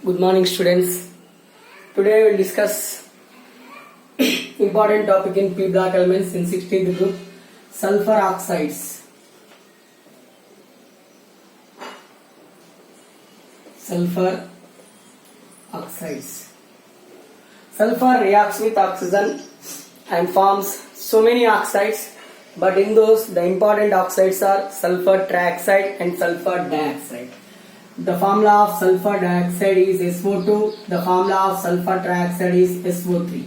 Good morning, students. Today we will discuss important topic in P block elements in 16th group, sulfur oxides. Sulfur oxides. Sulfur reacts with oxygen and forms so many oxides, but in those the important oxides are sulfur trioxide and sulfur dioxide. The formula of sulfur dioxide is SO2. The formula of sulfur trioxide is SO3.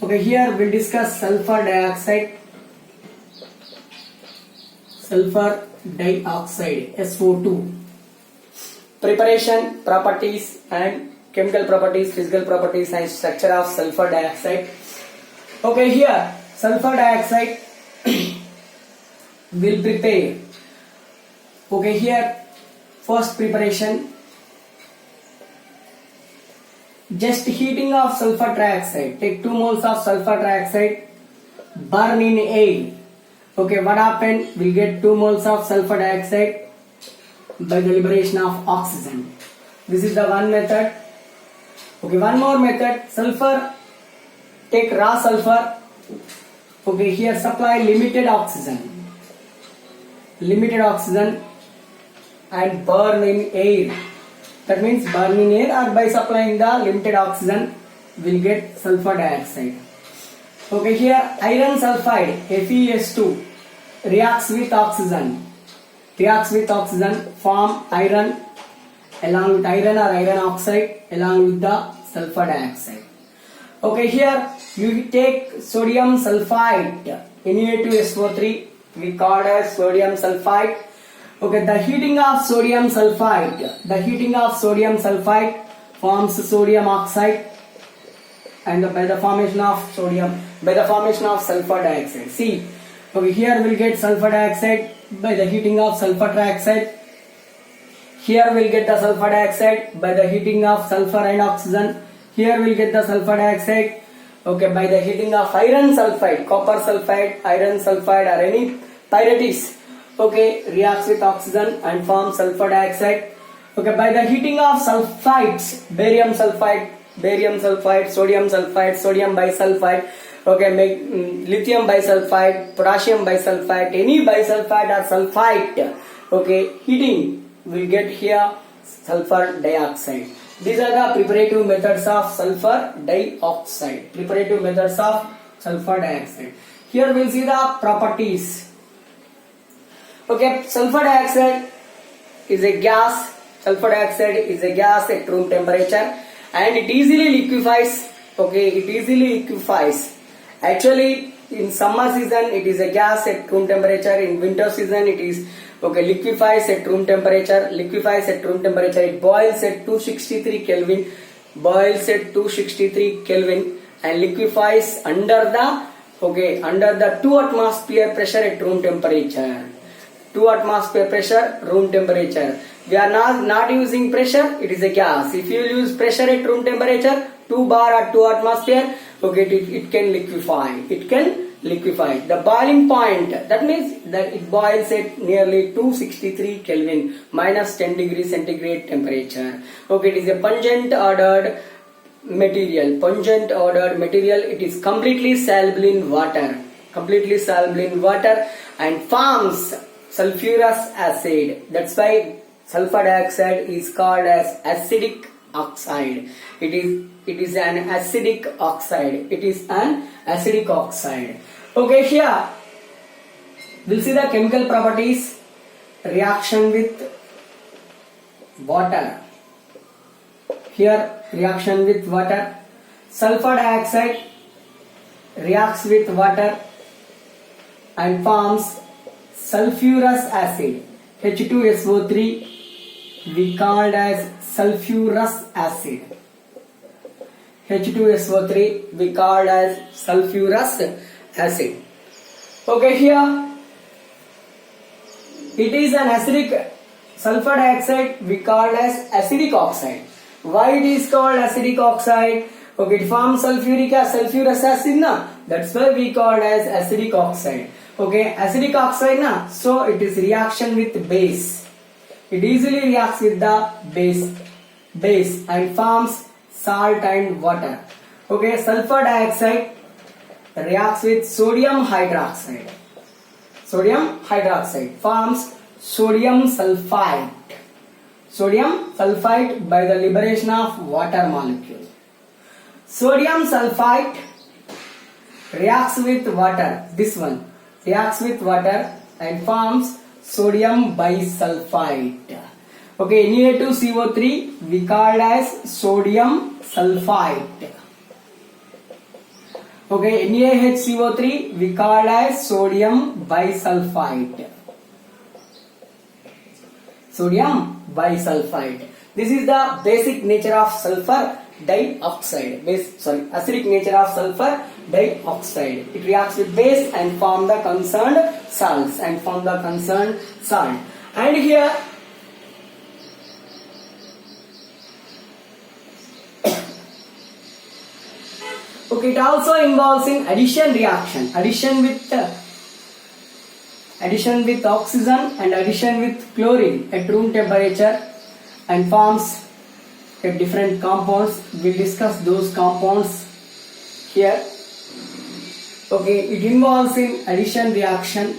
Okay, here we'll discuss sulfur dioxide. Sulfur dioxide SO2. Preparation, properties and chemical properties, physical properties and structure of sulfur dioxide. Okay, here sulfur dioxide will prepare. Okay, here first preparation, just heating of sulfur trioxide. Take 2 moles of sulfur trioxide, burn in air. Okay, what happened? We'll get 2 moles of sulfur dioxide by the liberation of oxygen. This is the one method. Okay, one more method, sulfur, take raw sulfur. Okay, here supply limited oxygen and burn in air. That means burn in air, or by supplying the limited oxygen will get sulfur dioxide. Okay, here iron sulfide FeS2 reacts with oxygen, form iron along with iron or iron oxide along with the sulfur dioxide. Okay, here you take sodium sulfide Na2SO3, we call as sodium sulfide. Okay, the heating of sodium sulfide forms sodium oxide, and by the formation of sulfur dioxide. See, okay, here we'll get sulfur dioxide by the heating of sulfur trioxide. Here we'll get the sulfur dioxide by the heating of sulfur and oxygen. Here we'll get the sulfur dioxide, okay, by the heating of iron sulfide, copper sulfide, iron sulfide or any pyrites. Okay, reacts with oxygen and forms sulfur dioxide. Okay, by the heating of sulfides, barium sulfide, sodium sulfide, sodium bisulfide. Okay, make lithium bisulfide, potassium bisulfide, any bisulfide or sulfide. Okay, heating will get here sulfur dioxide. These are the preparative methods of sulfur dioxide. Here we'll see the properties. Okay, sulfur dioxide is a gas. At room temperature, and it easily liquefies. Actually, in summer season it is a gas at room temperature. In winter season it is liquefies at room temperature. It boils at 263 Kelvin. And liquefies under the 2 atmosphere pressure at room temperature. We are not using pressure, it is a gas. If you use pressure at room temperature, 2 bar or 2 atmosphere, okay, it can liquefy. The boiling point, that means that it boils at nearly 263 Kelvin, minus 10 degrees centigrade temperature. Okay, it is a pungent ordered material. It is completely soluble in water, and forms sulfurous acid. That's why sulfur dioxide is called as acidic oxide. It is an acidic oxide. Okay, here we'll see the chemical properties. Reaction with water. Sulfur dioxide reacts with water and forms sulfurous acid H2SO3, we called as sulfurous acid. Okay, here it is an acidic. Sulfur dioxide we called as acidic oxide. Why it is called acidic oxide? Okay, it forms sulfurous acid na. That's why we called as acidic oxide. Okay, acidic oxide na, so it is reaction with base. It easily reacts with the base. base and forms salt and water. Okay, sulfur dioxide reacts with sodium hydroxide. Sodium hydroxide forms sodium sulfite. Sodium sulfite by the liberation of water molecule. Sodium sulfite reacts with water. This one reacts with water and forms sodium bisulfite. Okay, Na2CO3 we called as sodium sulfite. Okay, NaHCO3 we called as sodium bisulfite. Sodium bisulfite. This is the basic nature of sulfur dioxide. Acidic nature of sulfur dioxide. It reacts with base and form the concerned salts. And here okay, it also involves in addition reaction. Addition with oxygen and addition with chlorine at room temperature and forms different compounds. We'll discuss those compounds here. Okay, it involves in addition reaction.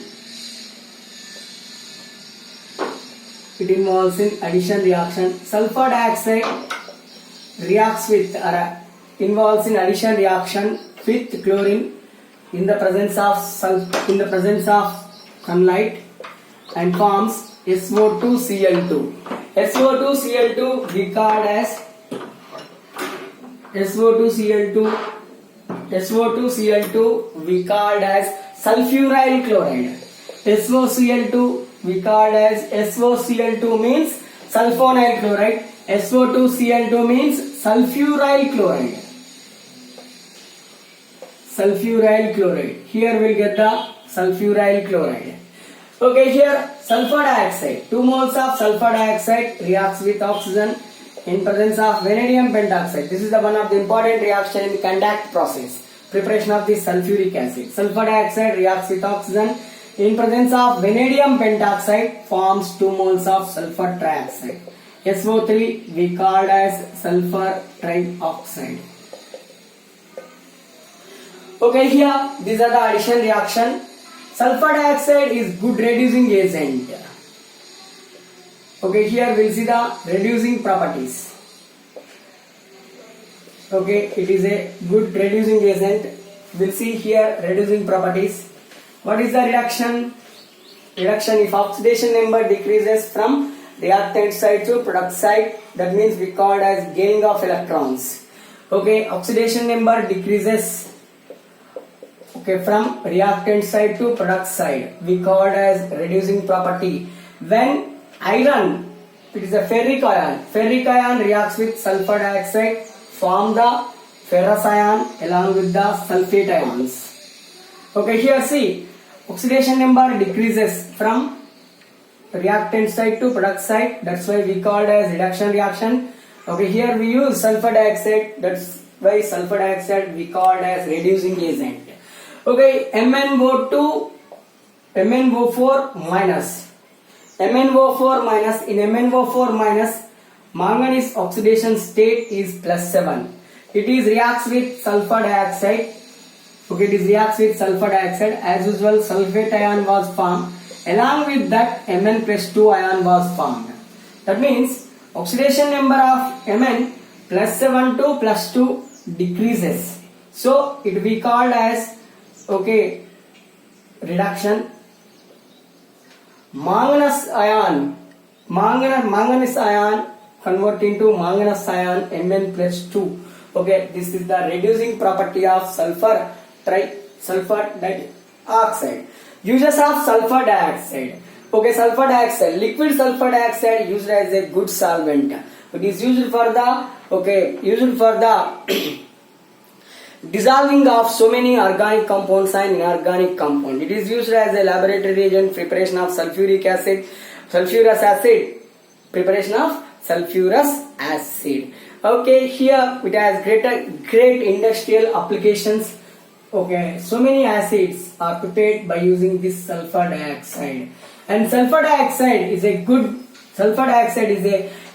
Sulfur dioxide reacts with involves in addition reaction with chlorine in the presence of sunlight and forms SO2Cl2. SO2Cl2 we called as sulfuryl chloride. SOCl2 we called as SOCl2 means sulfonyl chloride. SO2Cl2 means sulfuryl chloride. Here we'll get the sulfuryl chloride. Okay, here sulfur dioxide. 2 moles of sulfur dioxide reacts with oxygen in presence of vanadium pentoxide. This is the one of the important reaction in contact process. Preparation of the sulfuric acid. Sulfur dioxide reacts with oxygen in presence of vanadium pentoxide, forms 2 moles of sulfur trioxide. SO3 we called as sulfur trioxide. Okay, here these are the addition reaction. Sulfur dioxide is good reducing agent. Okay, here we'll see the reducing properties. Okay, it is a good reducing agent. We'll see here reducing properties. What is the reduction? Reduction, if oxidation number decreases from reactant side to product side, that means we called as gaining of electrons. Okay, oxidation number decreases from reactant side to product side, we called as reducing property. When iron, it is a ferric ion reacts with sulfur dioxide, form the ferrous ion along with the sulfate ions. Okay, here see, oxidation number decreases from reactant side to product side, that's why we called as reduction reaction. Okay, here we use sulfur dioxide, that's why sulfur dioxide we called as reducing agent. Okay, MnO4 minus. In MnO4 minus, manganese oxidation state is +7. It is reacts with sulfur dioxide. Okay, it is reacts with sulfur dioxide. As usual, sulfate ion was formed. Along with that, Mn+2 ion was formed. That means oxidation number of Mn +7 to +2 decreases. So it we called as reduction. Manganese ion convert into manganese ion Mn+2. Okay, this is the reducing property of sulfur dioxide. Uses of sulfur dioxide. Okay, sulfur dioxide, liquid sulfur dioxide used as a good solvent. It is used for the dissolving of so many organic compounds and inorganic compounds. It is used as a laboratory reagent, preparation of sulfurous acid. Okay, here it has great industrial applications. Okay, so many acids are prepared by using this sulfur dioxide. And sulfur dioxide is a good Sulfur dioxide is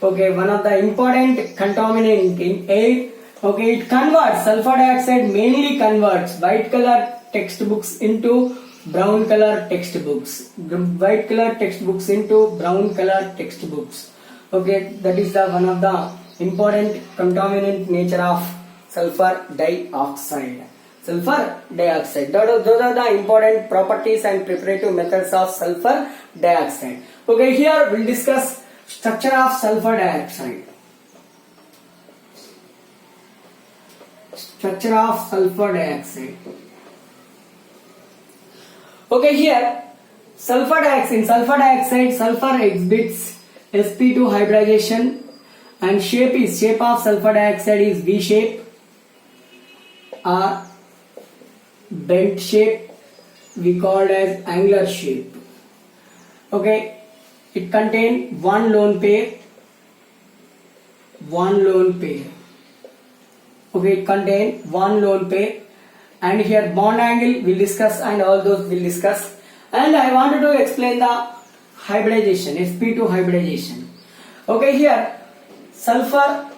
one of the important contaminant in air. Okay, it converts, sulfur dioxide mainly converts white color textbooks into brown color textbooks. White color textbooks into brown color textbooks. Okay, that is the one of the important contaminant nature of sulfur dioxide. Sulfur dioxide. Those are the important properties and preparative methods of sulfur dioxide. Okay, here we'll discuss structure of sulfur dioxide. Structure of sulfur dioxide. Okay, here sulfur dioxide, sulfur exhibits sp2 hybridization, and shape of sulfur dioxide is V shape or bent shape, we called as angular shape. Okay, it contains one lone pair. Okay, it contains one lone pair, and here bond angle we'll discuss, and all those we'll discuss. And I wanted to explain the hybridization, sp2 hybridization. Okay, here sulfur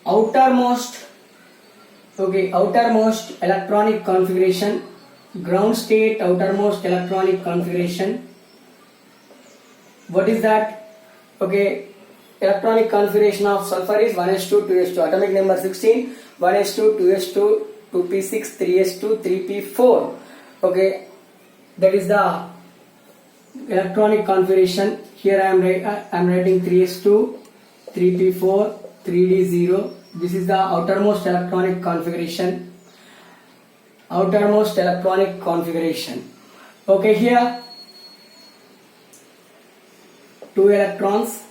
outermost electronic configuration, ground state outermost electronic configuration. What is that? Okay, electronic configuration of sulfur is 1s2 2s2, atomic number 16, 1s2 2s2 2p6 3s2 3p4. Okay, that is the electronic configuration. Here I am writing 3s2 3p4 3d0. This is the outermost electronic configuration. Okay, here 2 electrons,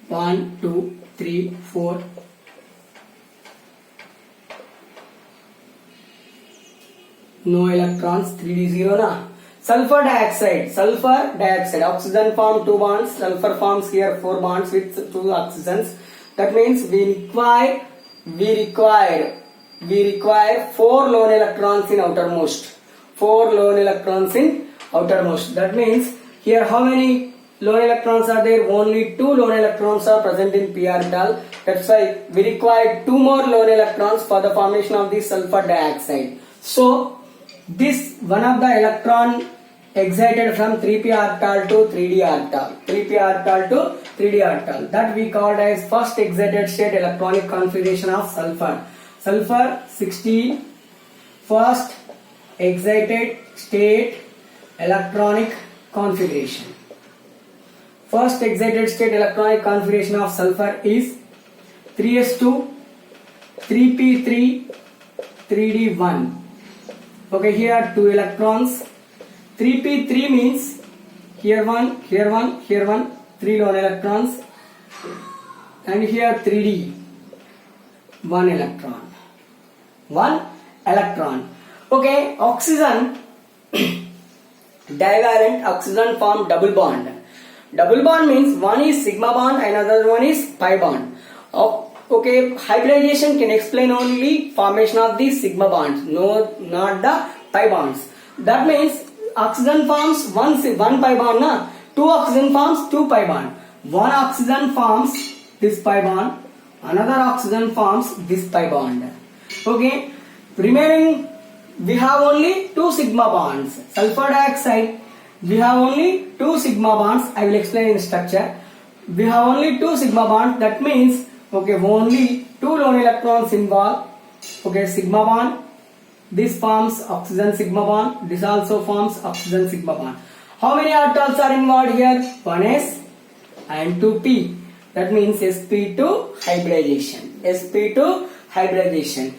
1 2 3 4. No electrons, 3d0 na. Sulfur dioxide, oxygen form 2 bonds, sulfur forms here 4 bonds with 2 oxygens. That means we require 4 lone electrons in outermost. That means here how many lone electrons are there? Only 2 lone electrons are present in p orbital. That's why we require 2 more lone electrons for the formation of the sulfur dioxide. So this one of the electron excited from 3p orbital to 3d orbital, that we called as first excited state electronic configuration of sulfur. Sulfur 16, first excited state electronic configuration. First excited state electronic configuration of sulfur is 3s2 3p3 3d1. Okay, here 2 electrons. 3p3 means here 1, here 1, here 1, 3 lone electrons, and here 3d, 1 electron. Okay, oxygen divalent oxygen form double bond. Double bond means one is sigma bond and another one is pi bond. Okay, hybridization can explain only formation of the sigma bonds, no, not the pi bonds. That means oxygen forms one pi bond, na? 2 oxygen forms 2 pi bond. One oxygen forms this pi bond, another oxygen forms this pi bond. Okay, remaining we have only 2 sigma bonds. Sulfur dioxide, we have only 2 sigma bonds. I will explain in structure. We have only 2 sigma bonds. That means okay, only 2 lone electrons involved. Okay, sigma bond. This forms oxygen sigma bond. This also forms oxygen sigma bond. How many orbitals are involved here? 1s and 2p. That means sp2 hybridization. sp2 hybridization,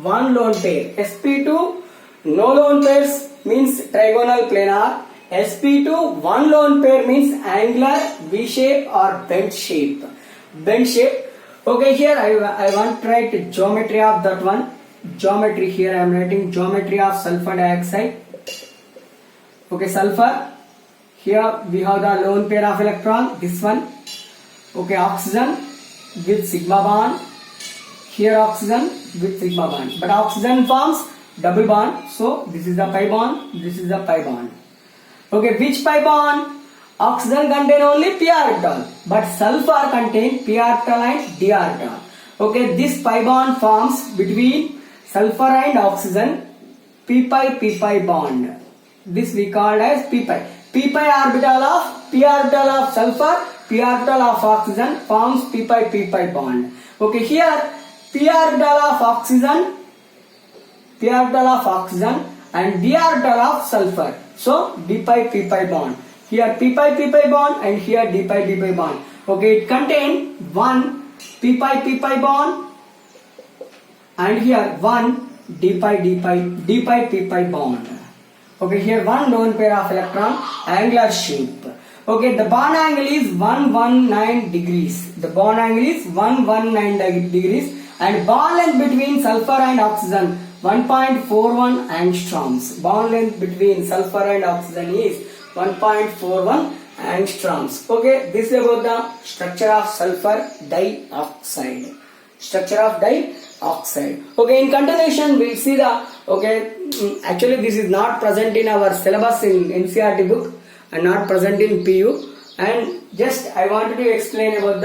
1 lone pair. sp2 no lone pairs means trigonal planar. sp2 1 lone pair means angular, V shape or bent shape. Okay, here I want to write geometry of that one. Geometry, here I am writing geometry of sulfur dioxide. Okay, sulfur, here we have the lone pair of electron, this one. Okay, oxygen with sigma bond, here oxygen with sigma bond, but oxygen forms double bond, so this is the pi bond, this is the pi bond. Okay, which pi bond? Oxygen contain only p orbital, but sulfur contain p orbital and d orbital. Okay, this pi bond forms between sulfur and oxygen, p pi bond. This we called as p pi. P pi orbital of sulfur, p orbital of oxygen forms p pi bond. Okay, here p orbital of oxygen and d orbital of sulfur. So d pi p pi bond. Here p pi bond and here d pi bond. Okay, it contain one p pi bond and here one d pi p pi bond. Okay, here one lone pair of electron, angular shape. Okay, the bond angle is 119 degrees. The bond angle is 119 degrees and bond length between sulfur and oxygen 1.41 angstroms. Bond length between sulfur and oxygen is 1.41 angstroms. Okay, this is about the structure of sulfur dioxide. Structure of dioxide. Okay, in continuation we'll see the, actually this is not present in our syllabus in NCERT book and not present in PU, and just I wanted to explain about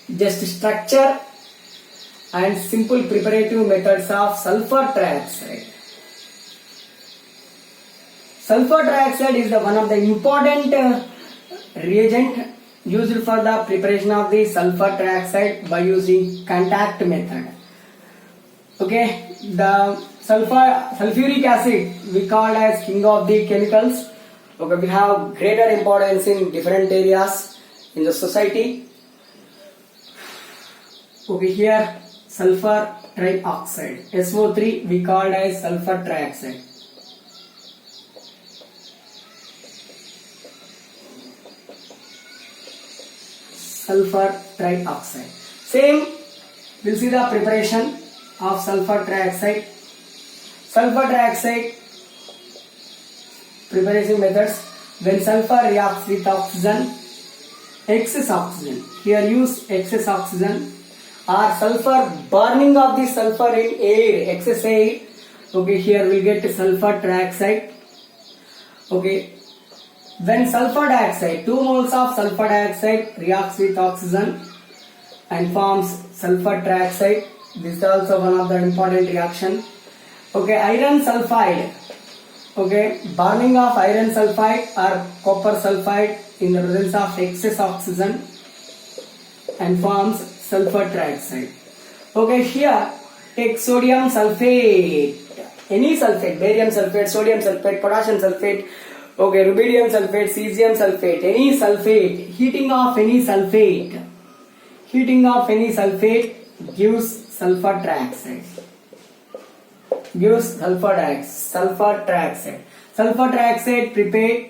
the structure and simple preparative methods of sulfur trioxide. Sulfur trioxide is the one of the important reagent used for the preparation of the sulfur trioxide by using contact method. Okay, the sulfuric acid we call as king of the chemicals. Okay, we have greater importance in different areas in the society. Okay, here sulfur trioxide, SO3 we called as sulfur trioxide. Sulfur trioxide. Same, we'll see the preparation of sulfur trioxide. Sulfur trioxide preparation methods. When sulfur reacts with oxygen, excess oxygen, here use excess oxygen, or sulfur, burning of the sulfur in air, excess air. Okay, here we get sulfur trioxide. Okay, when sulfur dioxide, 2 moles of sulfur dioxide reacts with oxygen and forms sulfur trioxide. This is also one of the important reaction. Okay, iron sulfide. Okay, burning of iron sulfide or copper sulfide in the presence of excess oxygen and forms sulfur trioxide. Okay, here take sodium sulfate, any sulfate, barium sulfate, sodium sulfate, potassium sulfate, okay, rubidium sulfate, cesium sulfate, any sulfate, heating of any sulfate gives sulfur trioxide. Sulfur trioxide prepared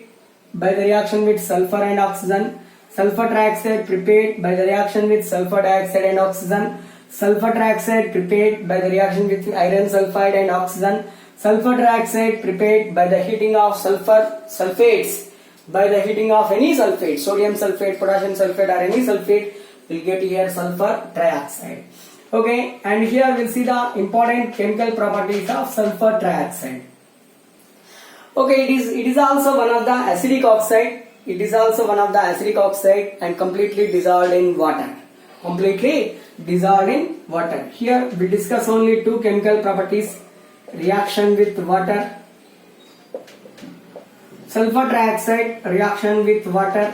by the reaction with sulfur and oxygen. Sulfur trioxide prepared by the reaction with sulfur dioxide and oxygen. Sulfur trioxide prepared by the reaction with iron sulfide and oxygen. Sulfur trioxide prepared by the heating of sulfates, by the heating of any sulfate, sodium sulfate, potassium sulfate or any sulfate, will get here sulfur trioxide. Okay, and here we'll see the important chemical properties of sulfur trioxide. Okay, it is also one of the acidic oxide. It is also one of the acidic oxide and completely dissolved in water. Here we discuss only 2 chemical properties. Reaction with water. Sulfur trioxide reaction with water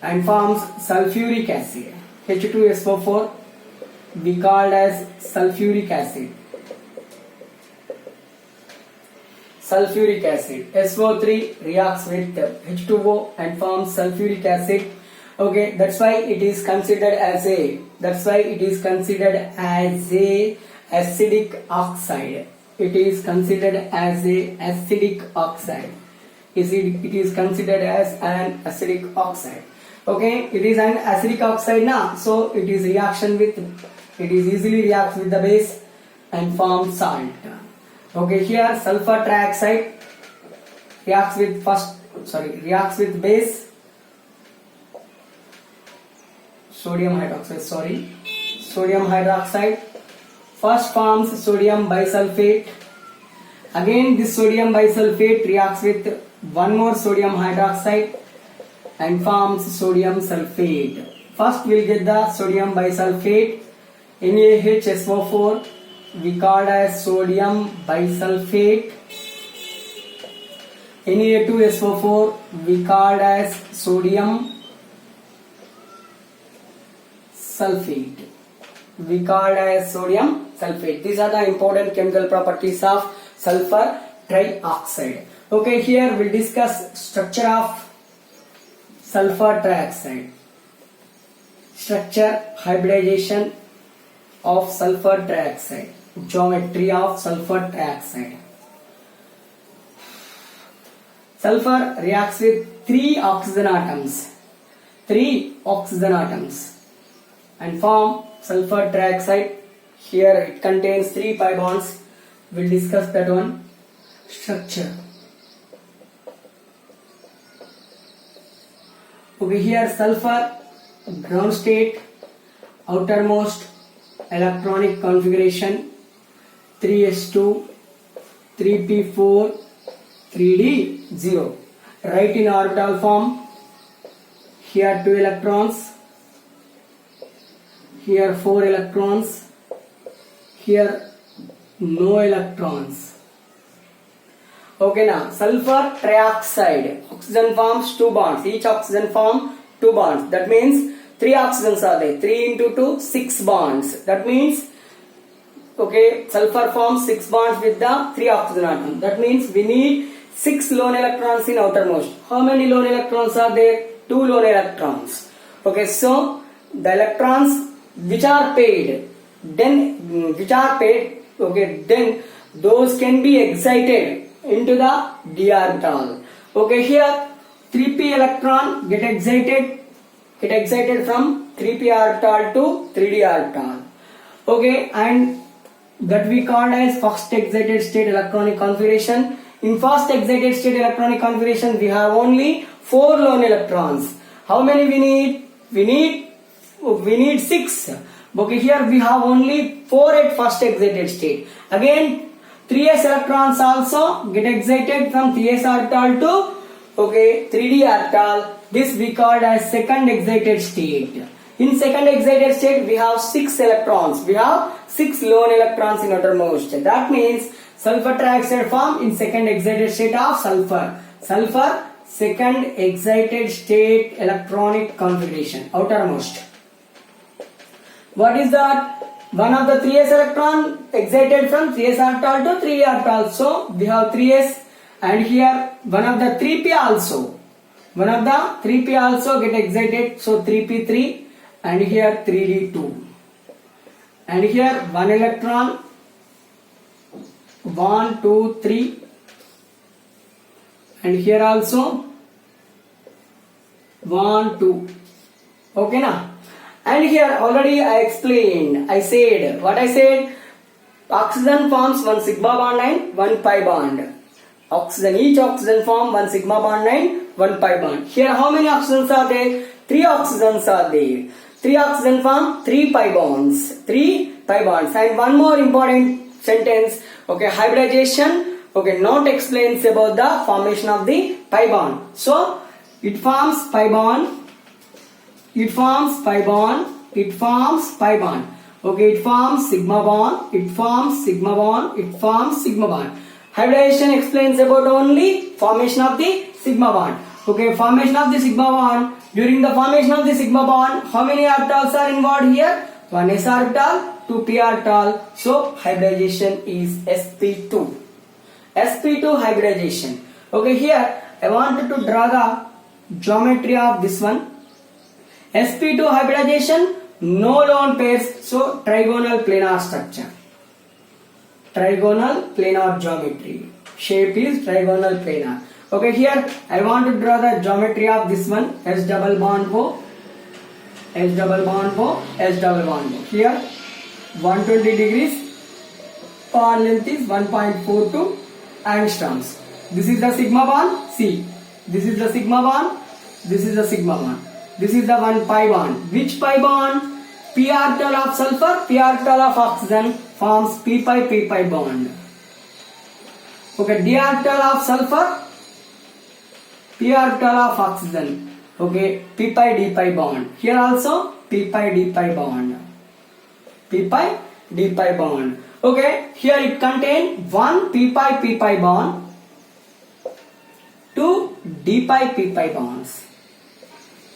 and forms sulfuric acid. H2SO4 we called as sulfuric acid. Sulfuric acid. SO3 reacts with H2O and forms sulfuric acid. Okay, that's why it is considered as a acidic oxide. It is considered as a acidic oxide. It is considered as an acidic oxide. Okay, it is an acidic oxide now, so it is easily reacts with the base and forms salt. Okay, here sulfur trioxide reacts with base sodium hydroxide. First forms sodium bisulfate Again this sodium bisulfate reacts with one more sodium hydroxide and forms sodium sulfate. First we'll get the sodium bisulfate, NaHSO4, we called as sodium bisulfate. Na2SO4 we called as sodium sulfate. We called as sodium sulfate. These are the important chemical properties of sulfur trioxide. Okay, here we'll discuss structure of sulfur trioxide. Structure, hybridization of sulfur trioxide. Geometry of sulfur trioxide. Sulfur reacts with 3 oxygen atoms. 3 oxygen atoms and form sulfur trioxide. Here it contains 3 pi bonds. We'll discuss that one. Structure. Okay, here sulfur ground state, outermost electronic configuration 3s2, 3p4, 3d0. Right in orbital form. Here 2 electrons, here 4 electrons, here no electrons. Okay, now sulfur trioxide, oxygen forms 2 bonds, each oxygen form 2 bonds. That means 3 oxygens are there, 3 into 2, 6 bonds. That means, okay, sulfur forms 6 bonds with the 3 oxygen atoms. That means we need 6 lone electrons in outermost. How many lone electrons are there? 2 lone electrons. Okay, so the electrons which are paired, then those can be excited into the d orbital. Okay, here 3p electron get excited from 3p orbital to 3d orbital. Okay, and that we called as first excited state electronic configuration. In first excited state electronic configuration we have only 4 lone electrons. How many we need? We need 6. Okay, here we have only 4 at first excited state. Again 3s electrons also get excited from 3s orbital to 3d orbital. This we called as second excited state. In second excited state we have 6 electrons. We have 6 lone electrons in outermost. That means sulfur trioxide form in second excited state of sulfur. Sulfur second excited state electronic configuration, outermost. What is that? One of the 3s electron excited from 3s orbital to 3d orbital. So we have 3s, and here one of the 3p also. One of the 3p also get excited. So 3p3 and here 3d2. And here one electron 1, 2, 3, and here also 1, 2. Okay, now. And here already I explained. I said oxygen forms 1 sigma bond and 1 pi bond. Each oxygen form 1 sigma bond and 1 pi bond. Here how many oxygens are there? 3 oxygens are there. 3 oxygen form 3 pi bonds. 3 pi bonds. And one more important sentence. Okay, hybridization. Okay, note explains about the formation of the pi bond. So it forms pi bond. It forms pi bond. It forms pi bond. Okay, it forms sigma bond. It forms sigma bond. It forms sigma bond. Hybridization explains about only formation of the sigma bond. Okay, formation of the sigma bond. During the formation of the sigma bond, how many orbitals are involved here? 1 s orbital, 2 p orbital. So hybridization is sp2. sp2 hybridization. Okay, here I wanted to draw the geometry of this one. sp2 hybridization, no lone pairs, so trigonal planar structure. Trigonal planar geometry. Shape is trigonal planar. Okay, here I want to draw the geometry of this one. S double bond O, S double bond O, S double bond O. Here 120 degrees, bond length is 1.42 angstroms. This is the sigma bond. See, this is the sigma bond. This is the sigma bond. This is the 1 pi bond. Which pi bond? P orbital of sulfur, P orbital of oxygen forms p pi bond. Okay, d orbital of sulfur, p orbital of oxygen. Okay, p pi d pi bond. Here also p pi d pi bond. P pi d pi bond. Okay, here it contain one p pi bond, two d pi p pi bonds.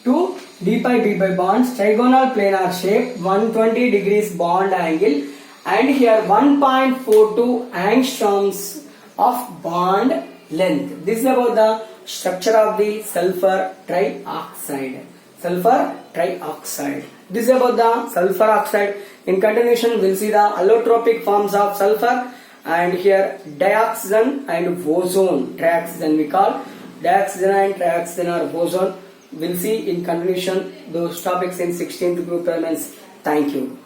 Two d pi p pi bonds, trigonal planar shape, 120 degrees bond angle, and here 1.42 angstroms of bond length. This is about the structure of the sulfur trioxide. Sulfur trioxide. This is about the sulfur oxide. In continuation, we'll see the allotropic forms of sulfur, and here dioxazine and ozone. Trioxazine we call dioxazine and trioxazine or ozone. We'll see in continuation those topics in 16th group elements. Thank you.